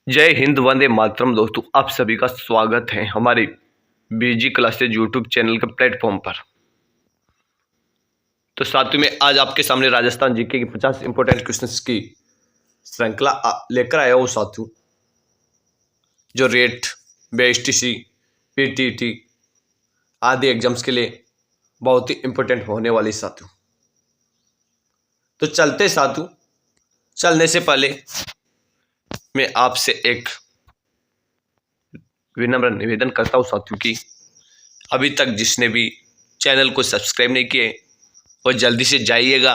जय हिंद, वंदे मातरम। दोस्तों, आप सभी का स्वागत है हमारे बीजी क्लासेज यूट्यूब चैनल के प्लेटफॉर्म पर। तो साथियों में आज आपके सामने राजस्थान जीके की 50 इंपॉर्टेंट क्वेश्चंस की श्रृंखला लेकर आया हूँ साथियों, जो रेट, बीएसटीसी, पीटीटी आदि एग्जाम्स के लिए बहुत ही इंपॉर्टेंट होने वाली साथियों। तो चलते साथियों, चलने से पहले मैं आपसे एक विनम्र निवेदन करता हूँ साथियों कि अभी तक जिसने भी चैनल को सब्सक्राइब नहीं किए वो जल्दी से जाइएगा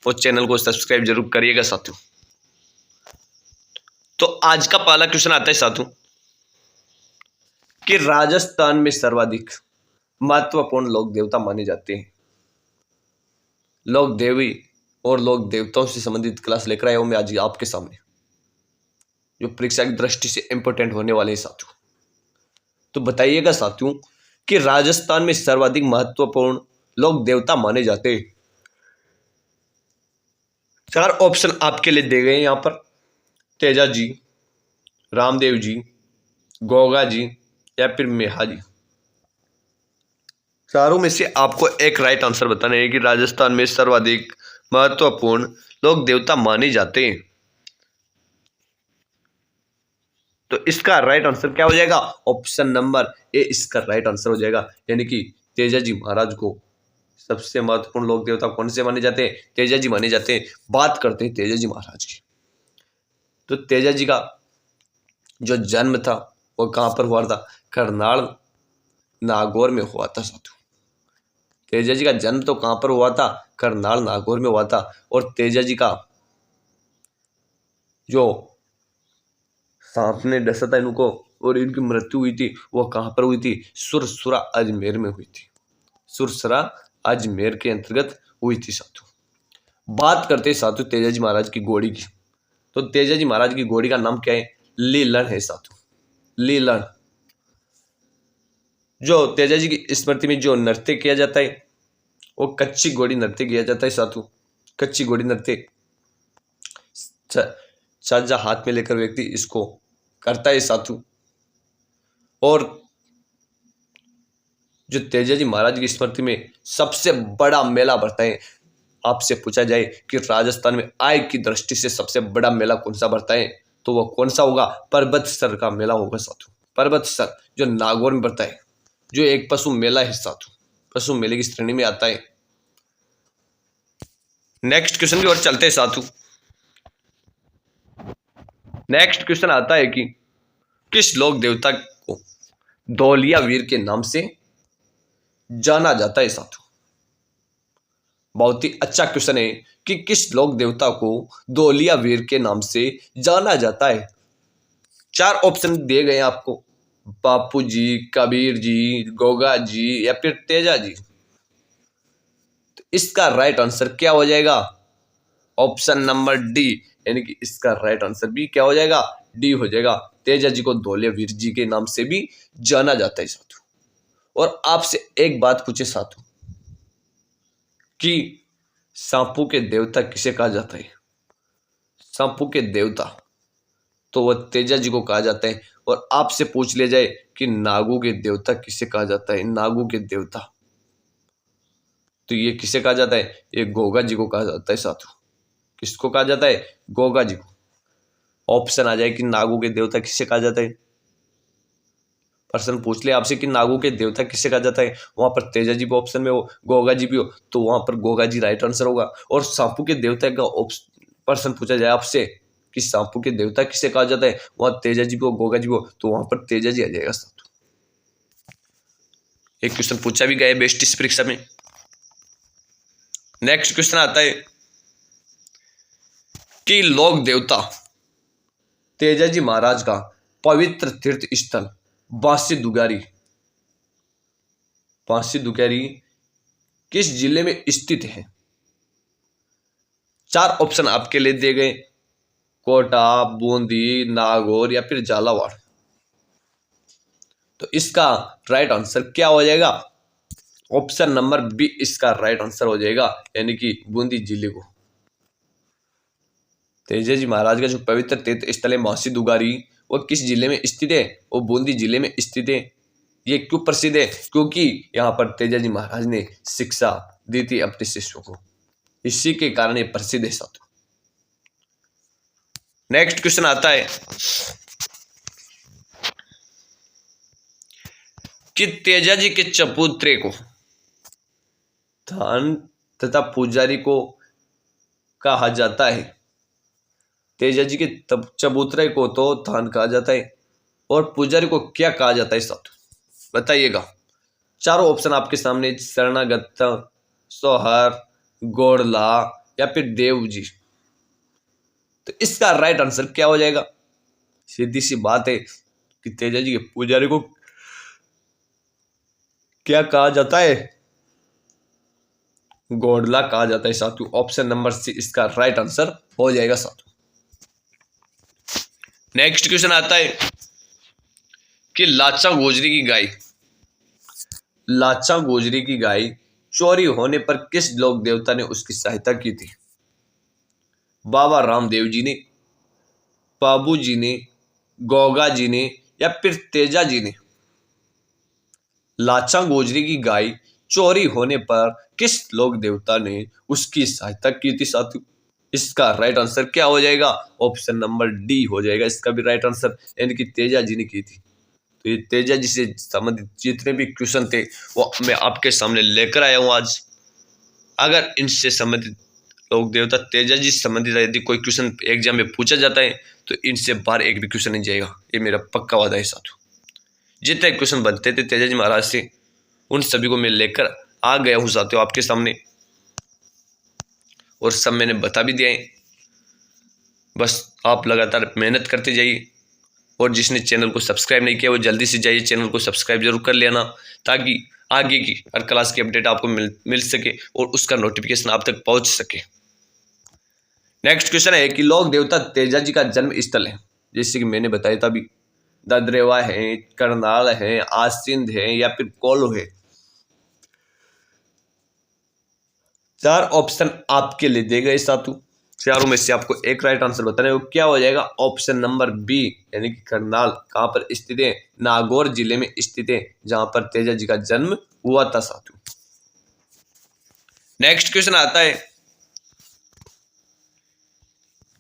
और चैनल को सब्सक्राइब जरूर करिएगा साथियों। तो आज का पहला क्वेश्चन आता है साथियों कि राजस्थान में सर्वाधिक महत्वपूर्ण लोक देवता माने जाते हैं। लोक देवी और लोक देवताओं से संबंधित क्लास लेकर आया हूं मैं आज आपके सामने, जो परीक्षा की दृष्टि से इंपॉर्टेंट होने वाले हैं साथियों। तो बताइएगा साथियों कि राजस्थान में सर्वाधिक महत्वपूर्ण लोक देवता माने जाते हैं। 4 ऑप्शन आपके लिए दिए गए यहां पर: तेजा जी, रामदेव जी, गोगा जी या फिर मेहा जी। चारों में से आपको एक राइट आंसर बताना है कि राजस्थान में सर्वाधिक महत्वपूर्ण लोक देवता माने जाते हैं। तो इसका राइट आंसर क्या हो जाएगा? ऑप्शन नंबर ए इसका राइट आंसर हो जाएगा, यानी कि तेजा जी महाराज को सबसे महत्वपूर्ण लोक देवता कौन से माने जाते हैं? तेजा जी माने जाते हैं। बात करते हैं तेजा जी महाराज की। तो तेजा जी का जो जन्म था वो कहां पर हुआ था? करनाल नागौर में हुआ था साथियों। तेजा जी का जन्म तो कहां पर हुआ था? करनाल नागौर में हुआ था। और तेजा जी का जो सांप ने डसा था इनको और इनकी मृत्यु हुई थी वो कहां पर हुई थी? सुरसुरा अजमेर में हुई थी। सुरसुरा अजमेर के अंतर्गत हुई थी साथियों। बात करते हैं साथियों तेजा जी महाराज की घोड़ी की। तो तेजा जी महाराज की घोड़ी का नाम क्या है? लीलन है साथियों, लीलन। जो तेजा जी की स्मृति में जो नृत्य किया जाता है वो कच्ची घोड़ी नृत्य किया जाता है साथियों। कच्ची घोड़ी नृत्य छज्जा हाथ में लेकर व्यक्ति इसको करता है साथियों। और जो तेजा जी महाराज की स्मृति में सबसे बड़ा मेला बढ़ता है, आपसे पूछा जाए कि राजस्थान में आय की दृष्टि से सबसे बड़ा मेला कौन सा बढ़ता है, तो वह कौन सा होगा? पर्वतसर का मेला होगा साथियों। पर्वतसर जो नागौर में बढ़ता है, जो एक पशु मेला है साथियों, पशु मेले की श्रेणी में आता है। नेक्स्ट क्वेश्चन की ओर चलते हैं साथियों। नेक्स्ट क्वेश्चन आता है कि किस लोक देवता को धौलिया वीर के नाम से जाना जाता है साथियों? बहुत ही अच्छा क्वेश्चन है कि किस लोक देवता को धौलिया वीर के नाम से जाना जाता है। 4 ऑप्शन दिए गए हैं आपको: बापू जी, कबीर जी, गोगा जी या फिर तेजा जी। तो इसका राइट आंसर क्या हो जाएगा? ऑप्शन नंबर डी, यानी कि इसका राइट आंसर भी क्या हो जाएगा? डी हो जाएगा। तेजा जी को धौलिया वीर जी के नाम से भी जाना जाता है साथियों। और आपसे एक बात पूछे साथियों कि सांपों के देवता किसे कहा जाता है? सांपों के देवता तो वह तेजा जी को कहा जाता है। और आपसे पूछ लिया जाए कि नागों के देवता किसे कहा जाता है? नागों के देवता तो ये किसे कहा जाता है? ये गोगा जी को कहा जाता है साथियों। किसको कहा जाता है? गोगा जी को। ऑप्शन आ जाए कि नागों के देवता किसे कहा जाता है। पर्सन पूछ ले आपसे कि नागों के देवता किसे कहा जाता है, वहां पर तेजा जी भी ऑप्शन में हो, गोगा जी भी हो, तो वहां पर गोगा जी राइट आंसर होगा। और सांपों के देवता का पर्सन पूछा जाए आपसे कि सांपों के देवता किसे कहा जाता है, वहां तेजा जी भी हो, गोगा जी भी हो, तो वहां पर तेजा जी आ जाएगा साथियों। एक क्वेश्चन पूछा भी गया है बेस्ट इस परीक्षा में। नेक्स्ट क्वेश्चन आता है कि लोक देवता तेजा जी महाराज का पवित्र तीर्थ स्थल बांसी दुगारी किस जिले में स्थित है? 4 ऑप्शन आपके लिए दिए गए: कोटा, बूंदी, नागौर या फिर झालावाड़। तो इसका राइट आंसर क्या हो जाएगा? ऑप्शन नंबर बी इसका राइट आंसर हो जाएगा, यानी कि बूंदी जिले को। तेजा जी महाराज का जो पवित्र तीर्थ स्थल है मासी दुगारी, वो किस जिले में स्थित है? वो बूंदी जिले में स्थित है। ये क्यों प्रसिद्ध है? क्योंकि यहाँ पर तेजा जी महाराज ने शिक्षा दी थी अपने शिष्यों को, इसी के कारण ये प्रसिद्ध है साथियों। नेक्स्ट क्वेश्चन आता है कि तेजा जी के चबूतरे को धान तथा पुजारी को कहा जाता है। तेजा जी के चबूतरे को तो धान कहा जाता है, और पुजारी को क्या कहा जाता है साथियों, बताइएगा। चारों ऑप्शन आपके सामने, शरणागत, सोहर, गोड़ला या फिर देव जी। तो इसका राइट आंसर क्या हो जाएगा? सीधी सी बात है कि तेजा जी के पुजारी को क्या कहा जाता है? गोड़ला कहा जाता है साथियों। ऑप्शन नंबर सी इसका राइट आंसर हो जाएगा साथियों। नेक्स्ट क्वेश्चन आता है कि लाचा गोजरी की गाय चोरी होने पर किस लोक देवता ने उसकी सहायता की थी? बाबा रामदेव जी ने, बाबू जी ने, गोगा जी ने या फिर तेजा जी ने? लाचा गोजरी की गाय चोरी होने पर किस लोक देवता ने उसकी सहायता की थी साथियों? इसका राइट आंसर क्या हो जाएगा? ऑप्शन नंबर डी हो जाएगा इसका भी राइट आंसर, यानी कि तेजा जी ने की थी। तो ये तेजा जी से संबंधित जितने भी क्वेश्चन थे वो मैं आपके सामने लेकर आया हूं आज। अगर इनसे संबंधित लोक देवता तेजा जी से संबंधित यदि कोई क्वेश्चन एग्जाम में पूछा जाता है तो इनसे बाहर एक भी क्वेश्चन नहीं जाएगा, ये मेरा पक्का वादा है साथियों। जितने क्वेश्चन बनते थे तेजा जी महाराज से उन सभी को मैं लेकर आ गया हूँ साथियों आपके सामने, और सब मैंने बता भी दिया है। बस आप लगातार मेहनत करते जाइए, और जिसने चैनल को सब्सक्राइब नहीं किया वो जल्दी से जाइए चैनल को सब्सक्राइब जरूर कर लेना, ताकि आगे की हर क्लास की अपडेट आपको मिल सके और उसका नोटिफिकेशन आप तक पहुंच सके। नेक्स्ट क्वेश्चन है कि लोक देवता तेजा जी का जन्म स्थल है, जैसे कि मैंने बताया था अभी, ददरेवा है, करनाल है, आसिंद है या फिर कोल्हो है? चार ऑप्शन आपके लिए दिए गए साथियों, चारों में से आपको एक राइट आंसर बताना है, वो क्या हो जाएगा? ऑप्शन नंबर बी, यानी कि करनाल कहां पर स्थित है? नागौर जिले में स्थित है, जहां पर तेजा जी का जन्म हुआ था साथियों। नेक्स्ट क्वेश्चन आता है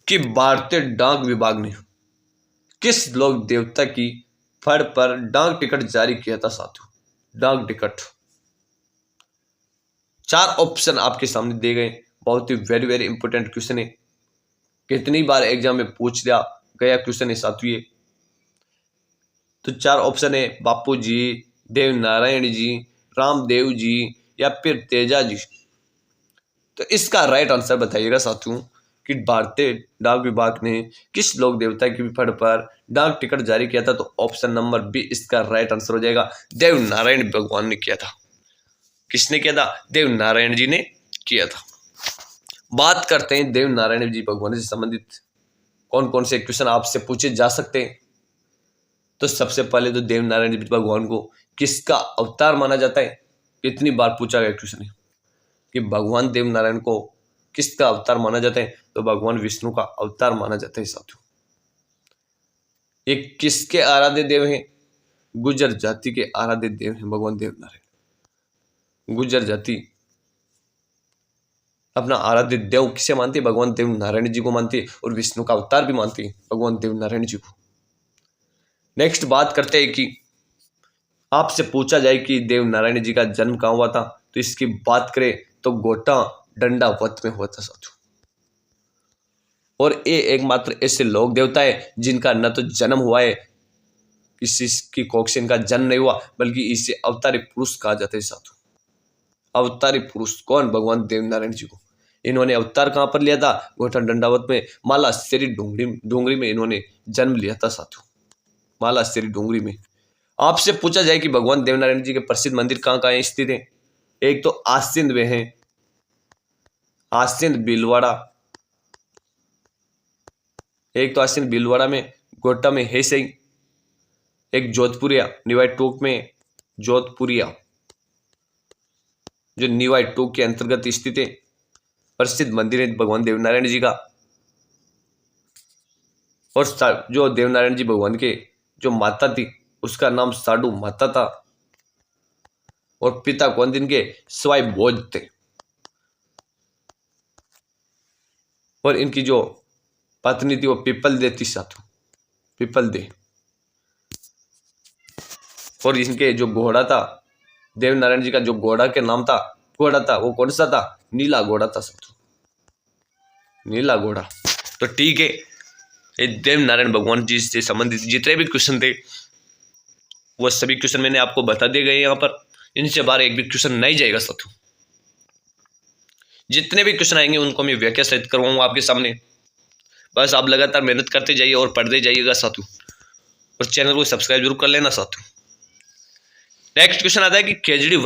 कि भारतीय डाक विभाग ने किस लोक देवता की फड़ पर डाक टिकट जारी किया था साथियों? डाक टिकट। चार ऑप्शन आपके सामने दिए गए, बहुत ही वेरी वेरी इंपोर्टेंट क्वेश्चन है, कितनी बार एग्जाम में पूछ लिया गया क्वेश्चन है साथियों ये। तो चार ऑप्शन है, बापू जी, देव नारायण जी, रामदेव जी या फिर तेजा जी। तो इसका राइट आंसर बताइएगा साथियों कि भारतीय डाक विभाग ने किस लोक देवता की फड़ पर डाक टिकट जारी किया था? तो ऑप्शन नंबर बी इसका राइट आंसर हो जाएगा, देव नारायण भगवान ने किया था। किसने किया था? देव नारायण जी ने किया था। बात करते हैं देव नारायण जी भगवान से संबंधित कौन कौन से क्वेश्चन आपसे पूछे जा सकते हैं। तो सबसे पहले तो देव नारायण जी भगवान को किसका अवतार माना जाता है? कितनी बार पूछा गया क्वेश्चन है कि भगवान देव नारायण को किसका अवतार माना जाता है? तो भगवान विष्णु का अवतार माना जाता है साथियों। ये किसके आराध्य देव हैं? गुर्जर जाति के आराध्य देव हैं भगवान देव नारायण। गुर्जर जाति अपना आराध्य देव किसे मानती है? भगवान देव नारायण जी को मानती है, और विष्णु का अवतार भी मानती है भगवान देव नारायण जी को। नेक्स्ट बात करते हैं कि आपसे पूछा जाए कि देव नारायण जी का जन्म कहाँ हुआ था, तो इसकी बात करें तो गोटा दंडावत में हुआ था साथियों। और ये एकमात्र ऐसे लोक देवता है जिनका न तो जन्म हुआ है, किसी की कोख से इनका जन्म नहीं हुआ, बल्कि इसे अवतारी पुरुष कहा जाता है साथियों। अवतारी पुरुष कौन? भगवान देव नारायण जी को। इन्होंने अवतार कहां पर लिया था? गोटा दंडावत में, माला सेरी डोंगरी में इन्होंने जन्म लिया था साथियों, माला सेरी डोंगरी में। आपसे पूछा जाए कि भगवान देवनारायण जी के प्रसिद्ध मंदिर कहाँ कहाँ स्थित है? एक तो आसिंद में है, आसिंद भीलवाड़ा, एक तो आसिंद भीलवाड़ा में, गोटा में है सही, एक जोधपुरिया निवाई टोक में, जोधपुरिया जो निवाई टोक के अंतर्गत स्थित है, प्रसिद्ध मंदिर है भगवान देवनारायण जी का। और जो देवनारायण जी भगवान के जो माता थी उसका नाम साडू माता था। और पिता कौन थे इनके? सवाई भोज थे। और इनकी जो पत्नी थी वो पीपल दे थी साधु, पीपल दे। और इनके जो घोड़ा था, देवनारायण जी का जो घोड़ा के नाम था, घोड़ा था, वो कौन सा था? नीला घोड़ा था साधु, नीला घोड़ा। तो ठीक है, ये देवनारायण भगवान जी से संबंधित जितने भी क्वेश्चन थे वो सभी क्वेश्चन मैंने आपको बता दिए गए यहाँ पर। इनसे बाहर एक भी क्वेश्चन नहीं जाएगा साथियों। जितने भी क्वेश्चन आएंगे उनको मैं व्याख्या सहित करवाऊंगा आपके सामने। बस आप लगातार मेहनत करते जाइए और पढ़ते जाइएगा साथियों, और चैनल को सब्सक्राइब जरूर कर लेना साथियों। नेक्स्ट क्वेश्चन आता है कि खेजड़ी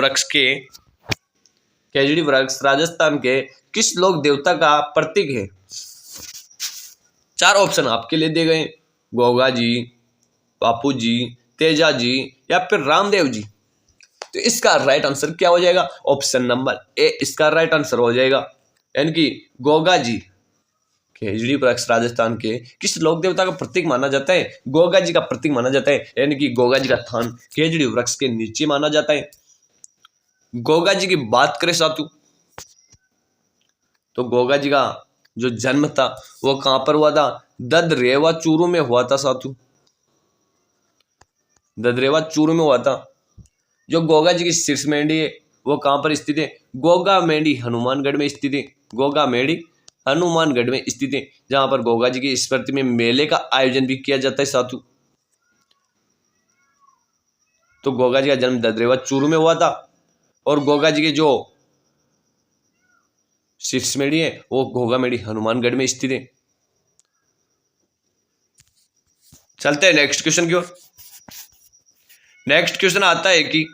वृक्ष राजस्थान के किस लोक देवता का प्रतीक है? 4 ऑप्शन आपके लिए दिए गए, गोगा जी, बापू जी, तेजा जी या फिर रामदेव जी। तो इसका राइट आंसर क्या हो जाएगा? ऑप्शन नंबर ए इसका राइट आंसर हो जाएगा, यानी कि गोगा जी। खेजड़ी वृक्ष राजस्थान के किस लोक देवता का प्रतीक माना जाता है? गोगा जी का प्रतीक माना जाता है, यानी कि गोगा जी का स्थान खेजड़ी वृक्ष के नीचे माना जाता है। गोगा जी की बात करें साथियों, तो गोगा जी का जो जन्म था वो कहां पर हुआ था? ददरेवा चूरू में हुआ था साथियों, ददरेवा चूरू में हुआ था। जो गोगा जी की शीर्ष मेंढी है वो कहां पर स्थित है? गोगा मेंढी हनुमानगढ़ में स्थित है, गोगा मेंढी हनुमानगढ़ में स्थित है, जहां पर गोगा जी की स्मृति में मेले का आयोजन भी किया जाता है साथियों। तो गोगा जी का जन्म ददरेवा चूरू में हुआ था, और गोगा जी की जो शीर्ष मेंढी है वो गोगा मेंढी हनुमानगढ़ में स्थित है। चलते हैं नेक्स्ट क्वेश्चन की ओर। नेक्स्ट क्वेश्चन आता है कि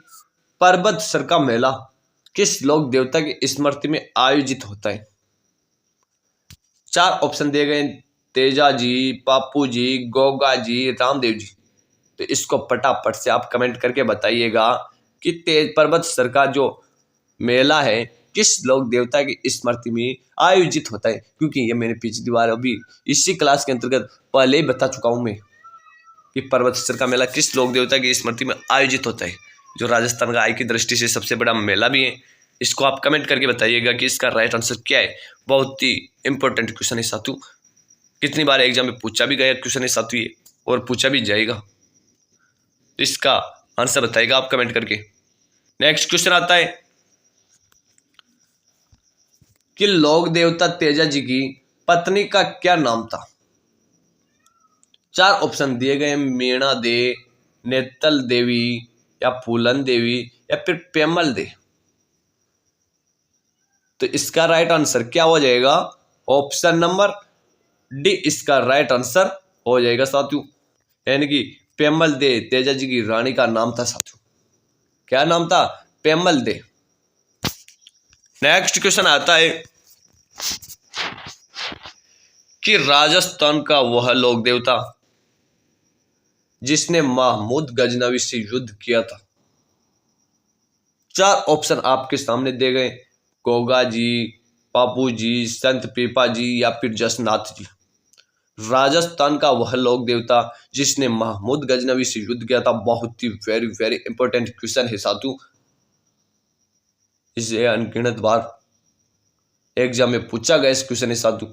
पर्वत सर का मेला किस लोक देवता की स्मृति में आयोजित होता है? 4 ऑप्शन दिए गए, तेजा जी, पापू जी, गोगा जी, रामदेव जी। तो इसको फटाफट से आप कमेंट करके बताइएगा कि तेज पर्वत सर का जो मेला है किस लोक देवता की स्मृति में आयोजित होता है, क्योंकि ये मैंने पिछली बार अभी इसी क्लास के अंतर्गत पहले ही बता चुका हूं मैं कि पर्वत सर का मेला किस लोक देवता की स्मृति में आयोजित होता है, जो राजस्थान का आय की दृष्टि से सबसे बड़ा मेला भी है। इसको आप कमेंट करके बताइएगा कि इसका राइट आंसर क्या है। बहुत ही इंपॉर्टेंट क्वेश्चन है साथियों, कितनी बार एग्जाम में पूछा भी गया क्वेश्चन है साथियों ये, और पूछा भी जाएगा। तो इसका आंसर बताइएगा आप कमेंट करके। नेक्स्ट क्वेश्चन आता है कि लोक देवता तेजा जी की पत्नी का क्या नाम था? 4 ऑप्शन दिए गए, मीणा दे, नेतल देवी या फूलन देवी या फिर पेमल दे। तो इसका राइट आंसर क्या हो जाएगा? ऑप्शन नंबर डी इसका राइट आंसर हो जाएगा साथियों, यानी कि पेमल दे तेजा जी की रानी का नाम था साथियों। क्या नाम था? पेमल दे। नेक्स्ट क्वेश्चन आता है कि राजस्थान का वह लोक देवता जिसने महमूद गजनवी से युद्ध किया था। 4 ऑप्शन आपके सामने दिए गए, गोगा जी, पापू जी, संत पीपा जी या फिर जसनाथ जी। राजस्थान का वह लोक देवता जिसने महमूद गजनवी से युद्ध किया था। बहुत ही वेरी वेरी इंपॉर्टेंट क्वेश्चन है साधु, इसे अनगिनत बार एग्जाम में पूछा गया इस क्वेश्चन है साधु,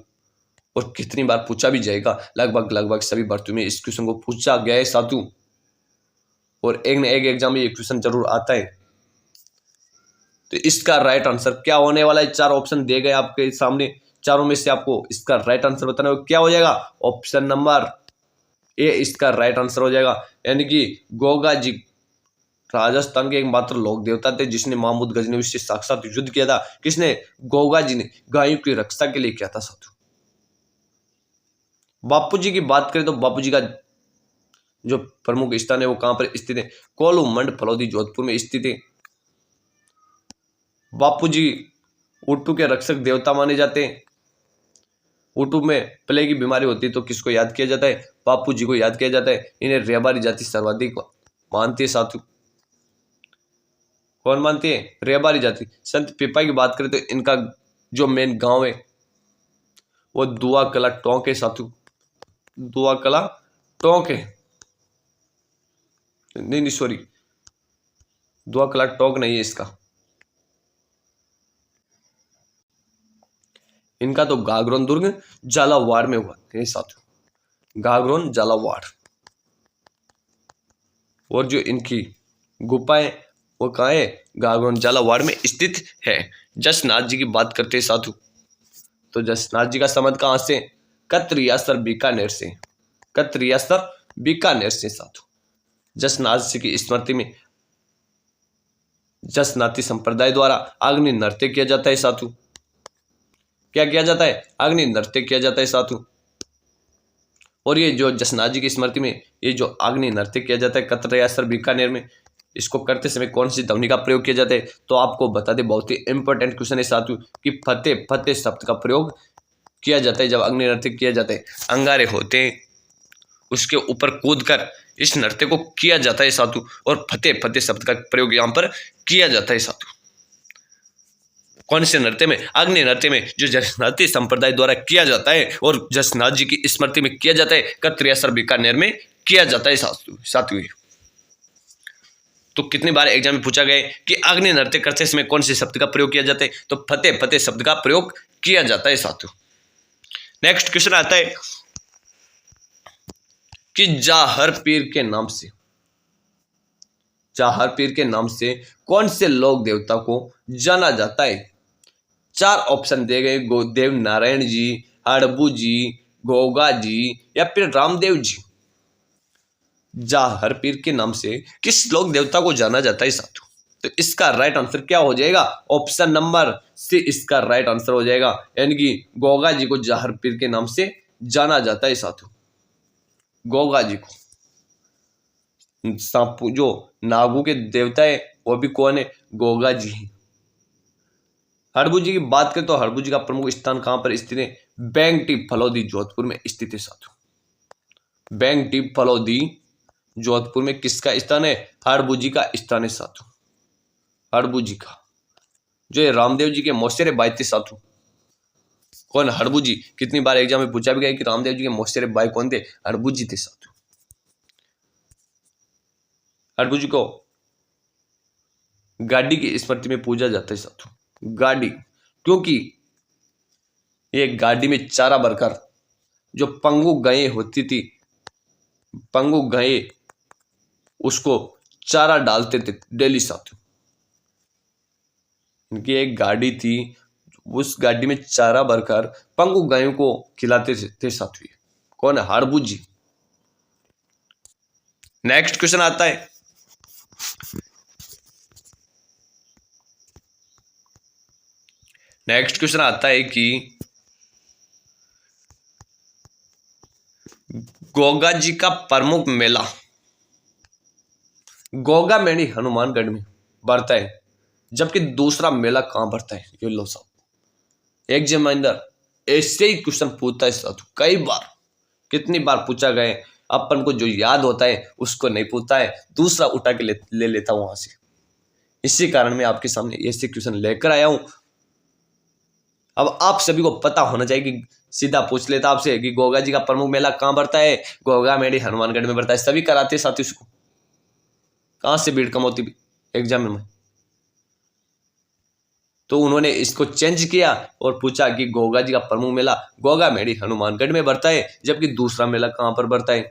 और कितनी बार पूछा भी जाएगा, लगभग सभी भर्तियों में इस क्वेश्चन को पूछा गया है साधु, और एक न एक एग्जाम में ये क्वेश्चन जरूर आता है। तो इसका राइट आंसर क्या होने वाला है? 4 ऑप्शन दिए गए आपके सामने, चारों में से आपको इसका राइट आंसर बताना है, क्या हो जाएगा? ऑप्शन नंबर ए इसका राइट आंसर हो जाएगा, यानी कि गोगा जी राजस्थान के एकमात्र लोक देवता थे जिसने महमूद गजनवी से साक्षात युद्ध किया था। किसने? गोगा जी ने गायों की रक्षा के लिए किया था साधु। बापू जी की बात करें तो बापू जी का जो प्रमुख स्थान है वो कहां पर स्थित है? कोलू मंड फलौदी जोधपुर में स्थित है। बापू जी उट्टू के रक्षक देवता माने जाते हैं। उट्टू में प्लेग की बीमारी होती है तो किसको याद किया जाता है? बापू जी को याद किया जाता है। इन्हें रेबारी जाति सर्वाधिक मानती है साथियों। कौन मानती है? रेबारी जाति। संत पीपा की बात करें तो इनका जो मेन गांव है वो दुआ कला टोंक है साथियों। दुआ कला टोंक है, नहीं नहीं सॉरी, दुआ कला टोंक नहीं है इसका, इनका तो गागरोन दुर्ग झालावाड़ में हुआ है साथियों, गागरोन झालावाड़। और जो इनकी गुफाएं वो कहाँ है, गागरोन झालावाड़ में स्थित है। जसनाथ जी की बात करते हैं साधु, तो जसनाथ जी का संबंध कहाँ से, कतरियासर बीकानेर से, कतरियासर बीकानेर से साधु। जसनाथ जी की स्मृति में जसनाती संप्रदाय द्वारा अग्नि नृत्य किया जाता है साधु। क्या किया जाता है, अग्नि नृत्य किया जाता है साधु। और ये जो जसनाथ जी की स्मृति में ये जो अग्नि नृत्य किया जाता है कतरियासर बीकानेर में, इसको करते समय कौन सी ध्वनि का प्रयोग किया जाता है, तो आपको बता दें, बहुत ही इंपॉर्टेंट क्वेश्चन है साथियों, कि फतेह फतेह शब्द का प्रयोग किया जाता है जब अग्नि नृत्य किया जाता है। अंगारे होते हैं उसके ऊपर कूद कर इस नृत्य को किया जाता है साधु, और फतेह फतेह शब्द का प्रयोग यहाँ पर किया जाता है साधु। कौन से नृत्य में, अग्नि नृत्य में, जो जसनाती संप्रदाय द्वारा किया जाता है और जसनाथ जी की स्मृति में किया जाता है, कतरियासर बीकानेर में किया जाता है साथियों। तो कितनी बार एग्जाम में पूछा गया कि अग्नि नृत्य करते समय कौन से शब्द का प्रयोग किया जाता है, तो फतेह फतेह शब्द का प्रयोग किया जाता है साथियों। नेक्स्ट क्वेश्चन आता है कि जाहर पीर के नाम से, जाहर पीर के नाम से कौन से लोक देवता को जाना जाता है। चार ऑप्शन दिए गए, गोदेव नारायण जी, हड़बू जी, गोगा जी या फिर रामदेव जी। जाहर पीर के नाम से किस लोक देवता को जाना जाता है साथियों, तो इसका राइट आंसर क्या हो जाएगा, ऑप्शन नंबर सी इसका राइट आंसर हो जाएगा, यानी कि गोगा जी को जाहर पीर के नाम से जाना जाता है साथियों। गोगा जी को, सांपू जो नागों के देवता है वो भी कौन है, गोगा जी हैं। हड़बू जी की बात करें तो हड़बू जी का प्रमुख स्थान कहां पर स्थित है, बैंगटी फलौदी जोधपुर में स्थित है साथियों। बैंगटी फलौदी जोधपुर में किसका स्थान है, हड़बू जी का स्थान है साथियों। हड़बू जी का, जो रामदेव जी के मौसेरे भाई थे साथियों। कौन, हड़बू जी। कितनी बार एग्जाम में पूछा भी गया कि रामदेव जी के मौसेरे भाई कौन थे, हड़बू जी थे साथियों। हड़बू जी को गाड़ी की स्मृति में पूजा जाता है साथियों। गाड़ी, क्योंकि ये गाड़ी में चारा भरकर जो पंगु गायें होती थी, पंगु गायें उसको चारा डालते थे डेली साथियों। इनकी एक गाड़ी थी, उस गाड़ी में चारा भरकर पंगु गायों को खिलाते थे साथियों। कौन है, हड़बू जी। नेक्स्ट क्वेश्चन आता है कि गोगा जी का प्रमुख मेला गोगा मेड़ी हनुमानगढ़ में बढ़ता है, जबकि दूसरा मेला कहां बढ़ता है, ये लो साहब। एग्जामिनर ऐसे ही क्वेश्चन पूछता है साथियों कई बार, कितनी बार पूछा गया, अपन को जो याद होता है उसको नहीं पूछता है, दूसरा उठा के ले लेता हूं वहां से। इसी कारण मैं आपके सामने ऐसे क्वेश्चन लेकर आया हूं। अब आप सभी को पता होना चाहिए कि सीधा पूछ लेता आपसे कि गोगा जी का प्रमुख मेला कहां बढ़ता है, गोगा मेड़ी हनुमानगढ़ में बढ़ता है। सभी कराते साथी उसको, कहां से भीड़ कम होती एग्जाम में। तो उन्होंने इसको चेंज किया और पूछा कि गोगा जी का प्रमुख मेला गोगा मेड़ी हनुमानगढ़ में बढ़ता है, जबकि दूसरा मेला कहां पर बढ़ता है।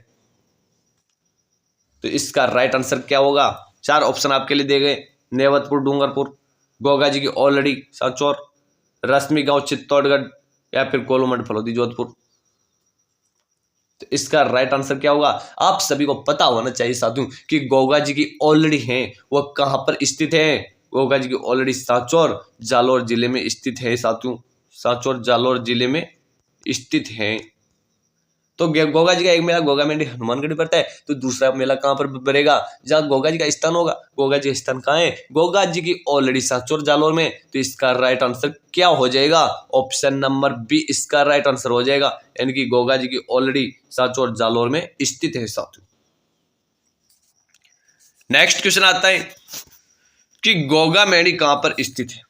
तो इसका राइट आंसर क्या होगा, चार ऑप्शन आपके लिए दिए गए, नेवतपुर डूंगरपुर, गोगा जी की ऑलरेडी सांचौर, रश्मि गांव चित्तौड़गढ़ या फिर कोलूमंड फलौदी जोधपुर। तो इसका राइट आंसर क्या होगा, आप सभी को पता होना चाहिए साथियों कि गोगा जी की ऑलरेडी है वो कहां पर स्थित है। गोगा जी की ऑलरेडी सांचौर जालौर जिले में स्थित है साथियों, सांचौर जालौर जिले में स्थित है। तो गोगा जी का एक मेला गोगा मेड़ी हनुमानगढ़ पड़ता है, तो दूसरा मेला कहां पर बढ़ेगा, जहां गोगा जी का स्थान होगा। गोगा जी का स्थान कहां है, गोगा जी की ऑलरेडी सांचौर जालौर में। तो इसका राइट आंसर क्या हो जाएगा, ऑप्शन नंबर बी इसका राइट आंसर हो जाएगा, यानी कि गोगा जी की ऑलरेडी सांचौर जालौर में स्थित है साथियों। नेक्स्ट क्वेश्चन आता है कि गोगा मेड़ी कहां पर स्थित है,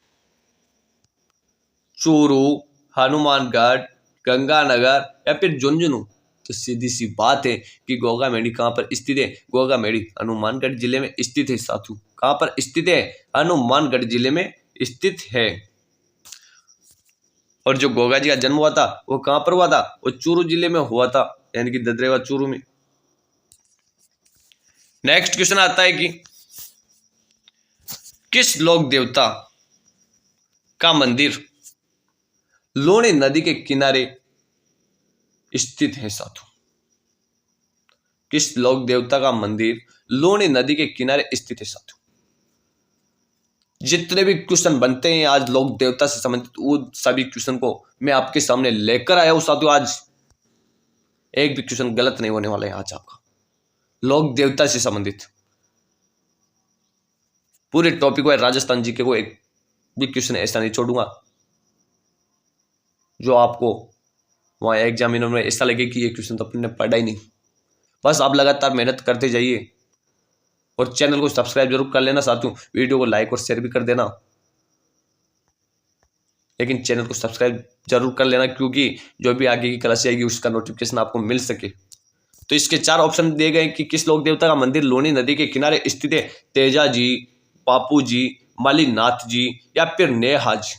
चूरू, हनुमानगढ़, गंगानगर या फिर झुंझुनू। तो सीधी सी बात है कि गोगामेडी कहाँ पर स्थित है? गोगामेडी हनुमानगढ़ जिले में स्थित है साथियों। कहाँ पर स्थित है? हनुमानगढ़ जिले में स्थित है। और जो गोगा जी का जन्म हुआ था वो कहाँ पर हुआ था? वो चूरू जिले में हुआ था, यानी कि ददरेवा चूरू में। नेक्स्ट क्वेश्चन आता है कि किस लोक देवता का मंदिर लूणी नदी के किनारे स्थित है साथियों? किस लोक देवता का मंदिर लूणी नदी के किनारे स्थित है साथियों? जितने भी क्वेश्चन बनते हैं आज लोक देवता से संबंधित, वो सभी क्वेश्चन को मैं आपके सामने लेकर आया हूं साथियों। आज एक भी क्वेश्चन गलत नहीं होने वाला है आज आपका, लोक देवता से संबंधित पूरे टॉपिक है। राजस्थान जी के को एक भी क्वेश्चन ऐसा नहीं छोड़ूंगा जो आपको वहां एग्जामिनर में ऐसा लगे कि ये क्वेश्चन तो अपने पढ़ा ही नहीं। बस आप लगातार मेहनत करते जाइए और चैनल को सब्सक्राइब जरूर कर लेना साथियों। वीडियो को लाइक और शेयर भी कर देना, लेकिन चैनल को सब्सक्राइब जरूर कर लेना, क्योंकि जो भी आगे की क्लास आएगी उसका नोटिफिकेशन आपको मिल सके। तो इसके 4 ऑप्शन दिए गए कि किस लोक देवता का मंदिर लूणी नदी के किनारे स्थित है? तेजा जी, बापू जी, मालीनाथ जी या फिर नेहा जी।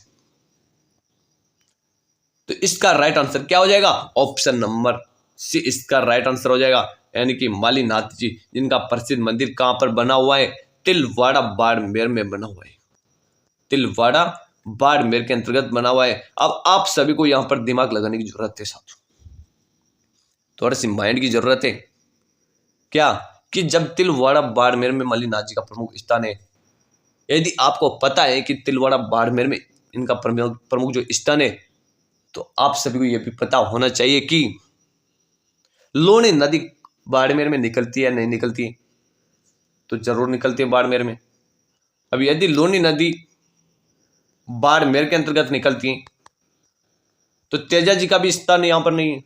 तो इसका राइट आंसर क्या हो जाएगा? ऑप्शन नंबर सी इसका राइट आंसर हो जाएगा, यानी कि मालीनाथ जी, जिनका प्रसिद्ध मंदिर कहां पर बना हुआ है? तिलवाड़ा बाड़मेर में बना हुआ है। तिलवाड़ा बाड़मेर के अंतर्गत बना हुआ है। अब आप सभी को यहां पर दिमाग लगाने की जरूरत है साथियों, थोड़ा सी माइंड की जरूरत है। क्या कि जब तिलवाड़ा बाड़मेर में मालीनाथ जी का प्रमुख स्थान है, यदि आपको पता है कि तिलवाड़ा बाड़मेर में इनका प्रमुख जो स्थान है, तो आप सभी को यह भी पता होना चाहिए कि लूणी नदी बाड़मेर में निकलती है या नहीं निकलती है? तो जरूर निकलती है बाड़मेर में। अब यदि लूणी नदी बाड़मेर के अंतर्गत निकलती है तो तेजा जी का भी स्थान यहां पर नहीं है,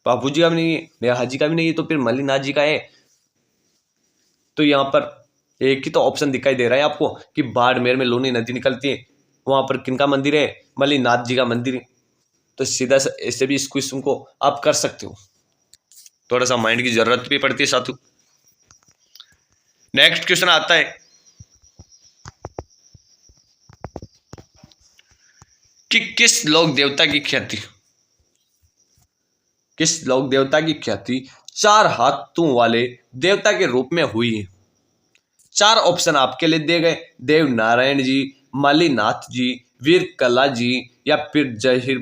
बापू जी का भी नहीं है, नेहा जी का भी नहीं है, तो फिर मालीनाथ जी का है। तो यहां पर एक ही तो ऑप्शन दिखाई दे रहा है आपको कि बाड़मेर में लूणी नदी निकलती है, वहां पर किनका मंदिर है? मालीनाथ जी का मंदिर है। तो सीधा ऐसे भी इस क्वेश्चन को आप कर सकते हो, थोड़ा सा माइंड की जरूरत भी पड़ती है साथियों। नेक्स्ट क्वेश्चन आता है कि किस लोक देवता की ख्याति 4 हाथों वाले देवता के रूप में हुई है? 4 ऑप्शन आपके लिए दिए गए, देव नारायण जी, मालीनाथ जी, वीर कला जी या फिर जहीर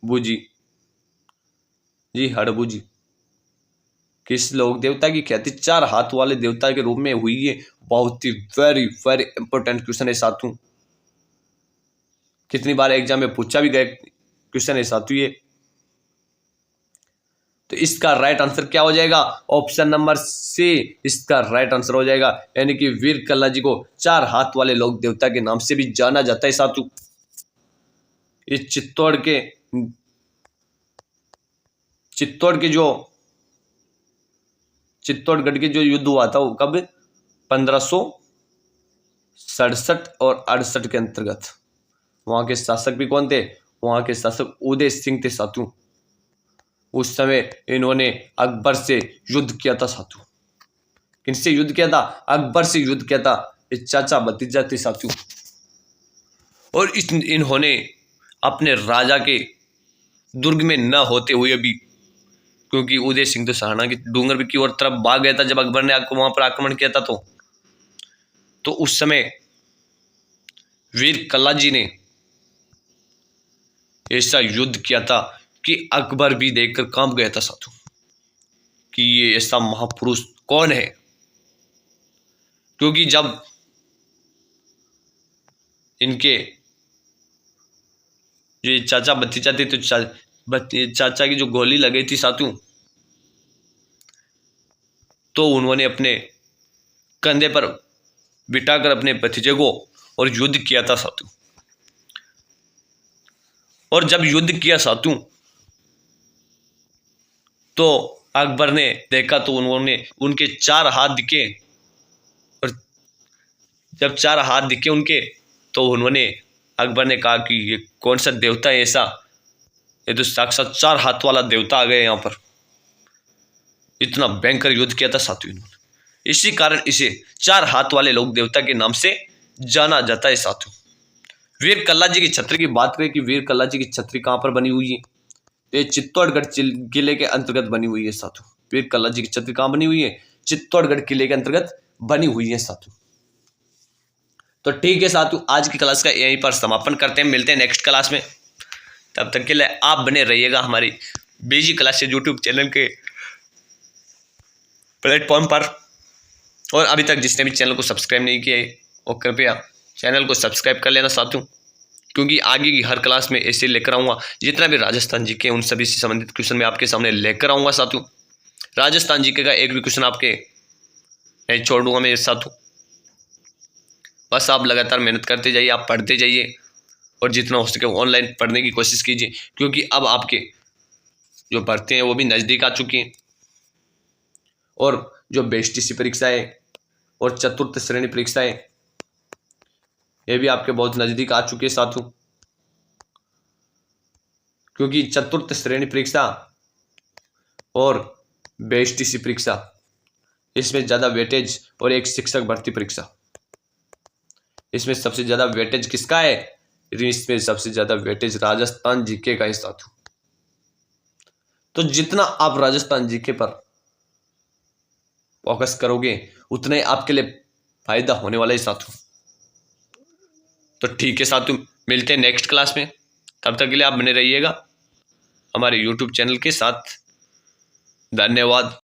बुजी जी, हड़बू जी। किस लोक देवता की ख्याति 4 हाथ वाले देवता के रूप में हुई है? बहुत ही वेरी वेरी इंपॉर्टेंट क्वेश्चन है साथियों, कितनी बार एग्जाम में पूछा भी गया क्वेश्चन है साथियों ये। तो इसका राइट आंसर क्या हो जाएगा? ऑप्शन नंबर सी इसका राइट आंसर हो जाएगा, यानी कि वीर कल्ला जी को 4 हाथ वाले लोक देवता के नाम से भी जाना जाता है साथियों। इस चित्तौड़गढ़ के जो युद्ध हुआ था वो कब? 1567 और 68 के अंतर्गत। वहां के शासक भी कौन थे? वहां के शासक उदय सिंह थे साथियों। उस समय इन्होंने अकबर से युद्ध किया था साथियों। किनसे युद्ध किया था? अकबर से युद्ध किया था। ये चाचा भतीजा थे साथियों। और इन्होंने अपने राजा के दुर्ग में न होते हुए भी, क्योंकि उदय सिंह तो सहारना की डूंगर की ओर तरफ भाग गया था जब अकबर ने वहां पर आक्रमण किया था, तो उस समय वीर कल्ला जी ने ऐसा युद्ध किया था कि अकबर भी देखकर कांप गया था साथियों कि ये ऐसा महापुरुष कौन है। क्योंकि जब इनके जो चाचा भतीजा थे तो चाचा की जो गोली लगी थी साथियों, तो उन्होंने अपने कंधे पर बिठाकर अपने भतीजे को और युद्ध किया था साथियों। और जब युद्ध किया साथियों तो अकबर ने देखा तो उन्होंने उनके 4 हाथ दिखे, और जब 4 हाथ दिखे उनके तो उन्होंने अकबर ने कहा कि ये कौन सा देवता है ऐसा ये तो साक्षात 4 हाथ वाला देवता आ गए यहाँ पर। इतना भयंकर युद्ध किया था साथियों इन्होंने, इसी कारण इसे 4 हाथ वाले लोक देवता के नाम से जाना जाता है साथियों। वीर कल्ला जी की छतरी की बात करें कि वीर कल्ला जी की छतरी कहाँ पर बनी हुई है, ये चित्तौड़गढ़ किले के अंतर्गत बनी हुई है साथियों। वीर कल्ला जी की छतरी कहाँ बनी हुई है, चित्तौड़गढ़ किले के अंतर्गत बनी हुई है साथियों। तो ठीक है साथियों, आज की क्लास का यहीं पर समापन करते हैं, मिलते हैं नेक्स्ट क्लास में। तब तक के लिए आप बने रहिएगा हमारी बीजी क्लासेस यूट्यूब चैनल के प्लेटफॉर्म पर। और अभी तक जिसने भी चैनल को सब्सक्राइब नहीं किया है वो कृपया चैनल को सब्सक्राइब कर लेना साथियों, क्योंकि आगे की हर क्लास में ऐसे लेकर आऊँगा जितना भी राजस्थान जीके उन सभी से संबंधित क्वेश्चन मैं आपके सामने लेकर आऊँगा साथियों। राजस्थान जीके का एक भी क्वेश्चन आपके नहीं छोड़ दूंगा मेरे साथियों। बस आप लगातार मेहनत करते जाइए, आप पढ़ते जाइए और जितना हो सके ऑनलाइन पढ़ने की कोशिश कीजिए, क्योंकि अब आपके जो भर्ती हैं वो भी नज़दीक आ चुकी हैं और जो BSTC परीक्षाएं और चतुर्थ श्रेणी परीक्षाएं ये भी आपके बहुत नज़दीक आ चुके हैं साथियों। क्योंकि चतुर्थ श्रेणी परीक्षा और BSTC परीक्षा इसमें ज़्यादा वेटेज और एक शिक्षक भर्ती परीक्षा इसमें सबसे ज़्यादा वेटेज किसका है, इसमें सबसे ज़्यादा वेटेज राजस्थान जीके का है साथियों। तो जितना आप राजस्थान जीके पर फोकस करोगे उतना ही आपके लिए फायदा होने वाला है साथियों। तो ठीक है साथियों, मिलते हैं नेक्स्ट क्लास में, तब तक के लिए आप बने रहिएगा हमारे यूट्यूब चैनल के साथ। धन्यवाद।